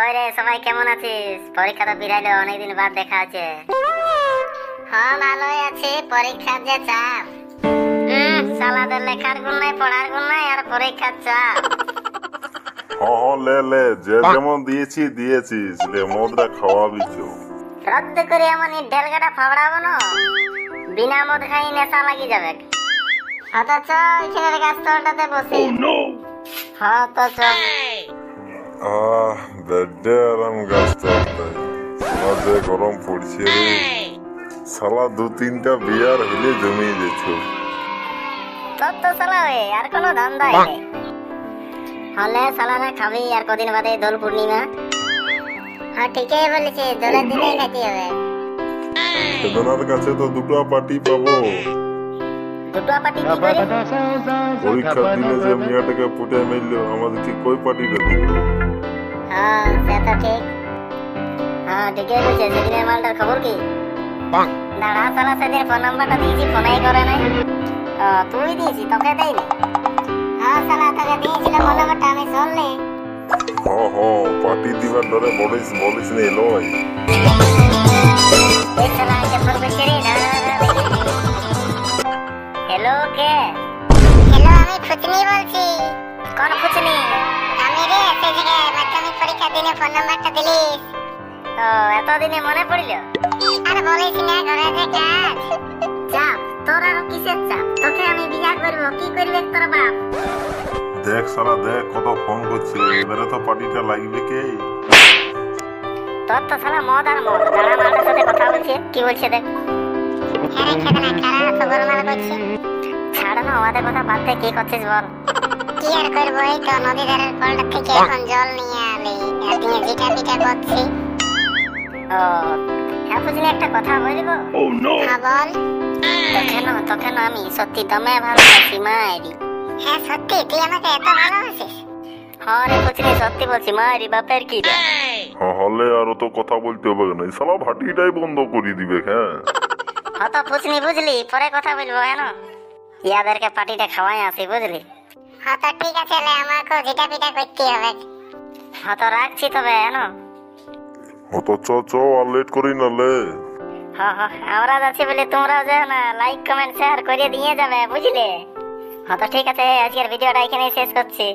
কই রে সবাই কেমন আছিস? পরীক্ষা তো বিরাইলো, অনেকদিন বাদ দেখা আছে। হ্যাঁ ভালোই আছি। পরীক্ষার যে চাপ, সালাদের লেখার গুণ নাই, পড়ার গুণ নাই, আর পরীক্ষার চাপ। লে যে যেমন দিয়েছিস লে মদরা খাওয়াবি তো। রদ্দ করে এমন ঢেলগাটা ফাবড়াবো না, বিনা মদ খাই নেশা লাগি যাবে। অথচ এখানের গাছতলাটাতে বসে। হ্যাঁ তো চল। বেডে আরাম গাছ তলায় যে গরম পড়ছে রে, সালা 2-3টা বিয়ার হইলে জমিয়ে যেত। তোর তো সালা আর কোনো ধান্দাই নেই। হলে সালানা খাবি আর কদিন বাদে দোল পূর্ণিমা। হ্যাঁ ঠিকই বলেছে, দোলের দিনেই খাইতে হবে। সেদনার কাছে তো 2টা পার্টি পাবো। 2টা পার্টি কি করে? পরীক্ষার দিনে যে মিয়াটাকে পুটে মারলো, আমাদের কি কই পার্টিটা দিল? হ্যাঁ সে তো ঠিক। হ্যাঁ ঠিকই বলছে। সেদিনের মালটার খবর কি? দাঁড়া সালা, সেদিন ফোন নাম্বারটা দিয়েছি, ফোনই করে নাই। তুই দিয়েছি, তোকে দেয়নি? হ্যাঁ সালা তোকে দিয়েছিল ফোন নাম্বারটা, আমি শুনলি। পার্টি দিবার ধরে বলিস নে লয়। এই সালা কে ফোন করছে রে? হ্যালো কে? হ্যালো আমি খুচনি বলছি। কোন খুচনি? আমি রে, সেই থেকে মাধ্যমিক পরীক্ষার দিনে ফোন নাম্বারটা দিলিস। এতদিনে মনে পড়ল? আর বলিস না, ঘরে যে কাজ। চাপ? তোর আর কিসের চাপ? তোকে আমি বিয়ে করব, কি করবে তোর বাপ? দেখ সালা দেখ কত ফোন করছে, এবারে তো পার্টিটা লাগবে কে? তোর তো সালা মদ আর মদ। দাঁড়া মালটার সাথে কথা বলছে, কি বলছে দেখ। হ্যাঁ খেদনা খারাপ খবর মাল করছি। ছাড় না, আমাদের কথা বাদ দে, কি করছিস বল? কি আর করবো, এই তো নদী ধারের কলটা থেকে এখন জল নিয়ে আলি, আর নিয়ে জিটা পিটা করছি। হ্যাঁ বুঝলি, একটা কথা বলবো? হ্যাঁ বল। তোকে না আমি সত্যি দমে ভালোবাসি মায়েরি। হ্যাঁ সত্যি তুই আমাকে এত ভালোবাসিস? হ্যাঁ রে বুঝলি, সত্যি বলছি মায়েরি, বাপের কি রে? হলে আর তো কথা বলতে হবে না, সালা ভাটিটাই বন্ধ করে দিবে। হ্যাঁ তো বুঝলি, পরে কথা বলবো। হ্যাঁ ইয়াদেরকে পার্টিটা খাওয়াই আসি, বুঝলি? হ্যাঁ তো ঠিক আছে, আমাকে জিটা পিটা করতে হবে। হ্যাঁ তো রাখছি তবে। হ্যাঁ চ আর লেট করি না লে। হ্যাঁ আমরা যাচ্ছি বলে তোমরাও যাও না, লাইক কমেন্ট শেয়ার করে দিয়ে যাবে, বুঝলে? হ্যাঁ তো ঠিক আছে, আজকের ভিডিওটা এখানেই শেষ করছি।